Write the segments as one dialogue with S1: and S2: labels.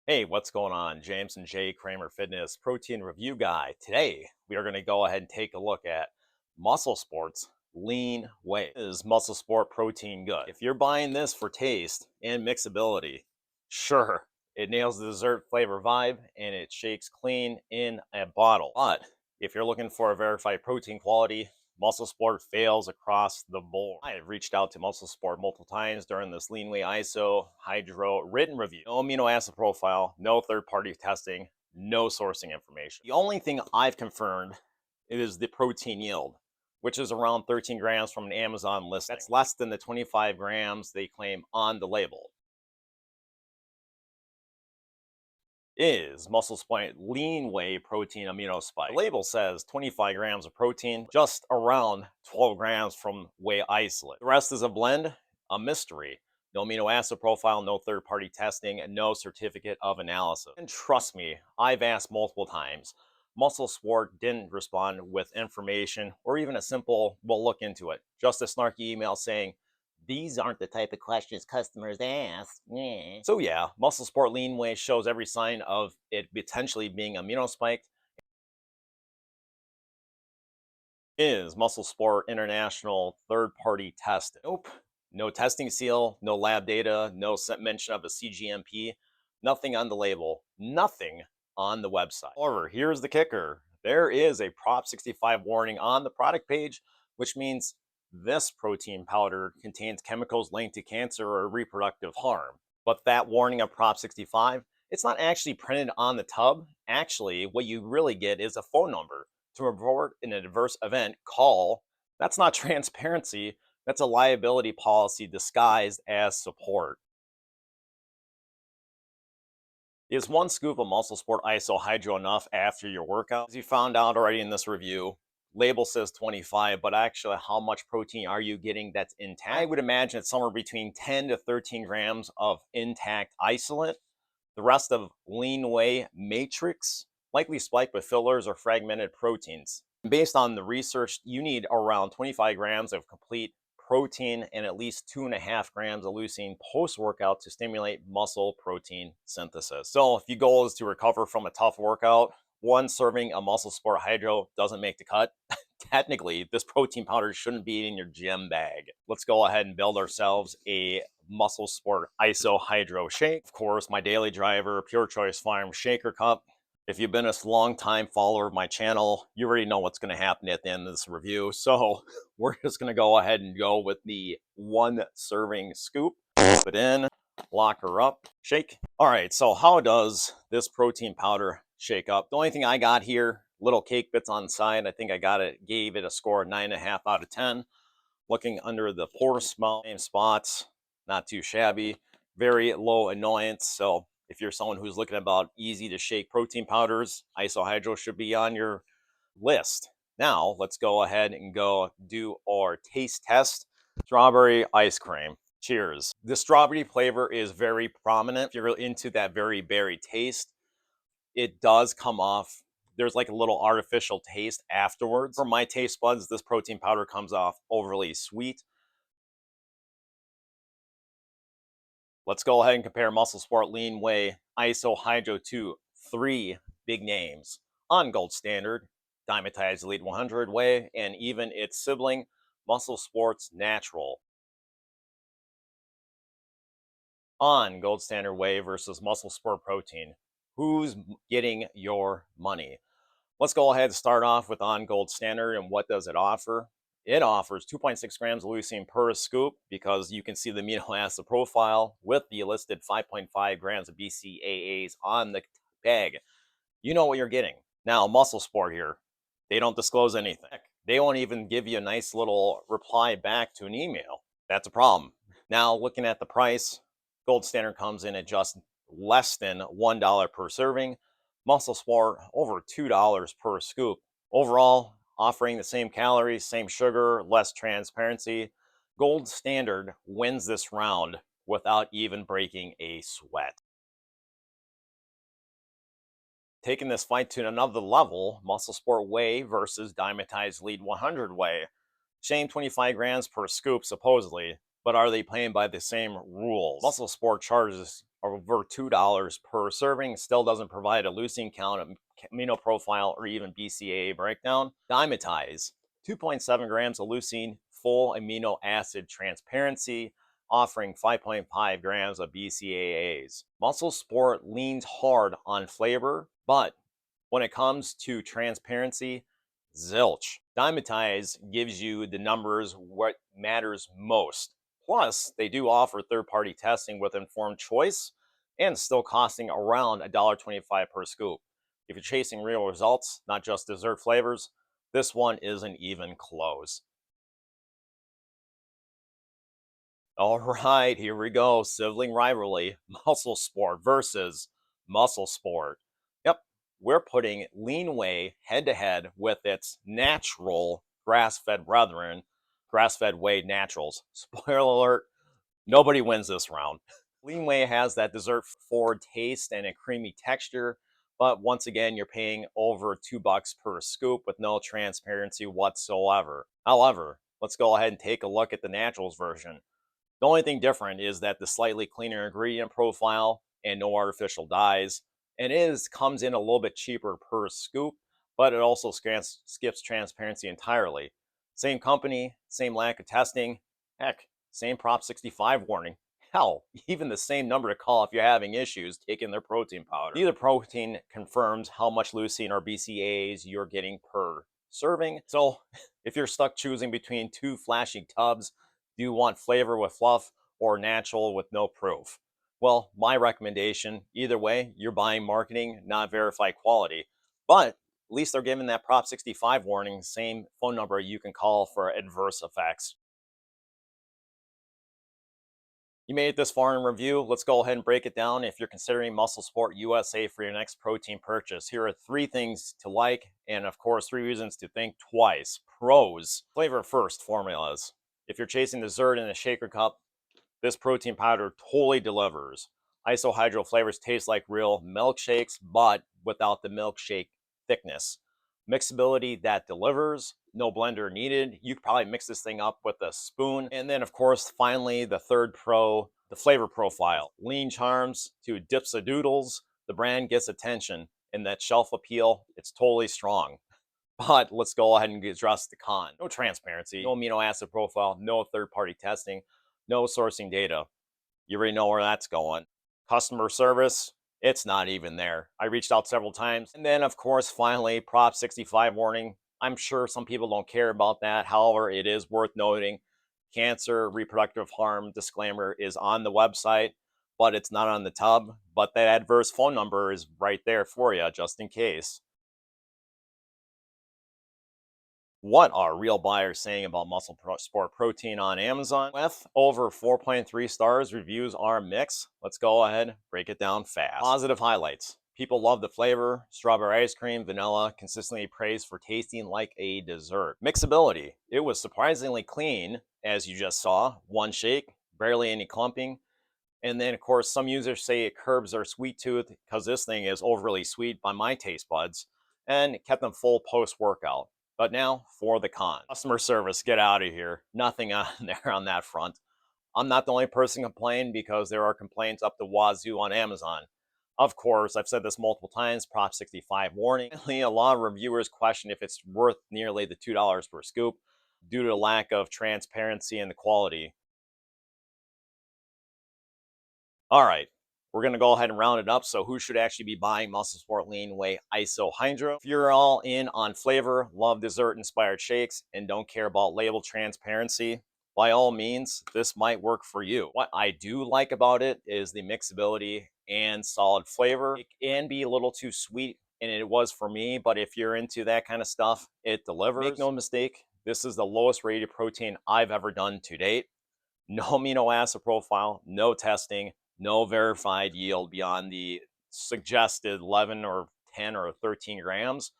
S1: Hey, what's going on? James and Jay Kramer Fitness Protein Review Guy. Today, we are going to go ahead and take a look at MuscleSport's Lean Whey. Is MuscleSport protein good? If you're buying this for taste and mixability, sure, it nails the dessert flavor vibe and it shakes clean in a bottle. But if you're looking for a verified protein quality, MuscleSport fails across the board. I have reached out to MuscleSport multiple times during this Lean Whey ISO Hydro written review. No amino acid profile, no third-party testing, no sourcing information. The only thing I've confirmed is the protein yield, which is around 13 grams from an Amazon listing. That's less than the 25 grams they claim on the label. Is MuscleSport Lean Whey protein amino spike. The label says 25 grams of protein, just around 12 grams from whey isolate. The rest is a blend, a mystery. No amino acid profile, no third-party testing, and no certificate of analysis. And trust me, I've asked multiple times. MuscleSport didn't respond with information or even a simple, we'll look into it. Just a snarky email saying, these aren't the type of questions customers ask. So yeah, MuscleSport Lean Whey shows every sign of it potentially being amino spiked. Is MuscleSport International third-party tested? Nope. No testing seal, no lab data, no mention of a CGMP, nothing on the label, nothing on the website. However, here's the kicker. There is a Prop 65 warning on the product page, which means this protein powder contains chemicals linked to cancer or reproductive harm. But that warning of Prop 65, it's not actually printed on the tub. Actually, what you really get is a phone number to report an adverse event. Call. That's not transparency. That's a liability policy disguised as support. Is one scoop of MuscleSport ISO Hydro enough after your workout? As you found out already in this review, label says 25, but actually how much protein are you getting that's intact? I would imagine it's somewhere between 10 to 13 grams of intact isolate. The rest of Lean Whey matrix, likely spiked with fillers or fragmented proteins. Based on the research, you need around 25 grams of complete protein and at least 2.5 grams of leucine post-workout to stimulate muscle protein synthesis. So if your goal is to recover from a tough workout, one serving of MuscleSport Hydro doesn't make the cut. Technically, this protein powder shouldn't be in your gym bag. Let's go ahead and build ourselves a MuscleSport ISO Hydro shake. Of course, my daily driver, Pure Choice Farm Shaker Cup. If you've been a long time follower of my channel, you already know what's going to happen at the end of this review. So we're just going to go ahead and go with the 1 serving scoop. Put it in, lock her up, shake. All right, so how does this protein powder shake up? The only thing I got here, little cake bits on the side. I think gave it a score of 9.5 out of 10. Looking under the pore smell, same spots, not too shabby, very low annoyance. So if you're someone who's looking about easy to shake protein powders, ISO Hydro should be on your list. Now let's go ahead and go do our taste test. Strawberry ice cream. Cheers. The strawberry flavor is very prominent. If you're into that very berry taste, it does come off. There's like a little artificial taste afterwards. For my taste buds, this protein powder comes off overly sweet. Let's go ahead and compare MuscleSport Lean Whey ISO Hydro to 3 big names on Gold Standard, Dyamtize Elite 100 Whey, and even its sibling, MuscleSport's Natural. On Gold Standard Whey versus MuscleSport Protein, who's getting your money? Let's go ahead and start off with on Gold Standard and what does it offer? It offers 2.6 grams of leucine per scoop because you can see the amino acid profile with the listed 5.5 grams of BCAAs on the bag. You know what you're getting. Now, MuscleSport here, they don't disclose anything. They won't even give you a nice little reply back to an email. That's a problem. Now, looking at the price, Gold Standard comes in at just less than $1 per serving. MuscleSport over $2 per scoop. Overall, offering the same calories, same sugar, less transparency. Gold Standard wins this round without even breaking a sweat. Taking this fight to another level, MuscleSport Whey versus Dyamtize Elite 100 Whey. Same 25 grams per scoop, supposedly, but are they playing by the same rules? MuscleSport charges over $2 per serving. Still doesn't provide a leucine count, amino profile, or even BCAA breakdown. Dyamtize, 2.7 grams of leucine, full amino acid transparency, offering 5.5 grams of BCAAs. MuscleSport leans hard on flavor, but when it comes to transparency, zilch. Dyamtize gives you the numbers, what matters most. Plus, they do offer third-party testing with informed choice and still costing around $1.25 per scoop. If you're chasing real results, not just dessert flavors, this one isn't even close. All right, here we go. Sibling rivalry, MuscleSport versus MuscleSport. Yep, we're putting Lean Whey head to head with its natural grass-fed brethren, grass-fed Whey Naturals. Spoiler alert, nobody wins this round. Lean Whey has that dessert forward taste and a creamy texture, but once again, you're paying over $2 per scoop with no transparency whatsoever. However, let's go ahead and take a look at the Naturals version. The only thing different is that the slightly cleaner ingredient profile and no artificial dyes. And comes in a little bit cheaper per scoop, but it also skips transparency entirely. Same company, same lack of testing, heck, same Prop 65 warning. Hell, even the same number to call if you're having issues taking their protein powder. Neither protein confirms how much leucine or BCAAs you're getting per serving. So if you're stuck choosing between two flashy tubs, do you want flavor with fluff or natural with no proof? Well, my recommendation, either way, you're buying marketing, not verified quality. But at least they're giving that Prop 65 warning, same phone number you can call for adverse effects. You made it this far in review. Let's go ahead and break it down. If you're considering MuscleSport USA for your next protein purchase, here are 3 things to like, and of course, 3 reasons to think twice. Pros: flavor first formulas. If you're chasing dessert in a shaker cup, this protein powder totally delivers. Isohydro flavors taste like real milkshakes, but without the milkshake thickness. Mixability that delivers, no blender needed. You could probably mix this thing up with a spoon. And then, of course, finally, the third pro, the flavor profile. Lean charms to dipsadoodles, the brand gets attention. And that shelf appeal, it's totally strong. But let's go ahead and address the con. No transparency, no amino acid profile, no third-party testing, no sourcing data. You already know where that's going. Customer service, it's not even there. I reached out several times. And then, of course, finally, Prop 65 warning. I'm sure some people don't care about that. However, it is worth noting. Cancer, reproductive harm disclaimer is on the website, but it's not on the tub. But that adverse phone number is right there for you, just in case. What are real buyers saying about MuscleSport protein on Amazon? With over 4.3 stars, reviews are mixed. Let's go ahead, break it down fast. Positive highlights. People love the flavor, strawberry ice cream, vanilla, consistently praised for tasting like a dessert. Mixability. It was surprisingly clean, as you just saw. One shake, barely any clumping. And then, of course, some users say it curbs their sweet tooth because this thing is overly sweet by my taste buds, and it kept them full post-workout. But now for the con. Customer service, get out of here. Nothing on there on that front. I'm not the only person complaining because there are complaints up the wazoo on Amazon. Of course, I've said this multiple times, Prop 65 warning. A lot of reviewers question if it's worth nearly the $2 per scoop due to the lack of transparency and the quality. All right, we're going to go ahead and round it up. So who should actually be buying MuscleSport Lean Whey Iso Hydro? If you're all in on flavor, love dessert-inspired shakes, and don't care about label transparency, by all means, this might work for you. What I do like about it is the mixability and solid flavor. It can be a little too sweet, and it was for me, but if you're into that kind of stuff, it delivers. Make no mistake, this is the lowest rated protein I've ever done to date. No amino acid profile, no testing, no verified yield beyond the suggested 11 or 10 or 13 grams.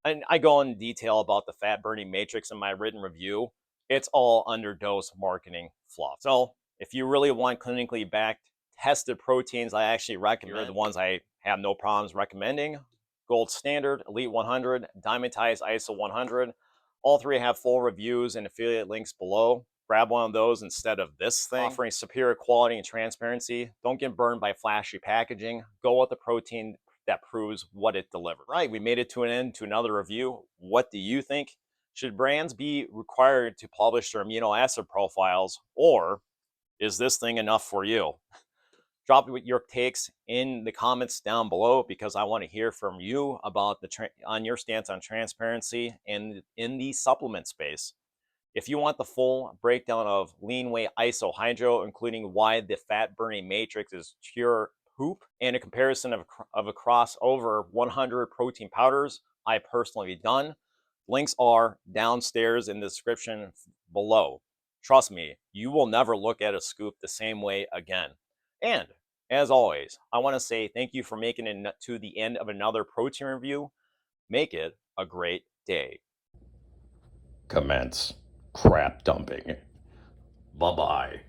S1: And I go in detail about the fat burning matrix in my written review. It's all underdose marketing fluff. So if you really want clinically backed tested proteins, I actually recommend. Here are the ones I have no problems recommending. Gold Standard, Elite 100, Dyamtize ISO 100. All 3 have full reviews and affiliate links below. grab one of those instead of this thing. Offering superior quality and transparency. Don't get burned by flashy packaging. Go with the protein that proves what it delivers. Right, we made it to an end to another review. What do you think? Should brands be required to publish their amino acid profiles, or is this thing enough for you? Drop your takes in the comments down below, because I want to hear from you about on your stance on transparency and in the supplement space. If you want the full breakdown of Lean Whey ISO Hydro, including why the fat burning matrix is pure poop, and a comparison of across over 100 protein powders I personally done, links are downstairs in the description below. Trust me, you will never look at a scoop the same way again. And as always, I want to say thank you for making it to the end of another protein review. Make it a great day.
S2: Commence crap dumping. Bye-bye.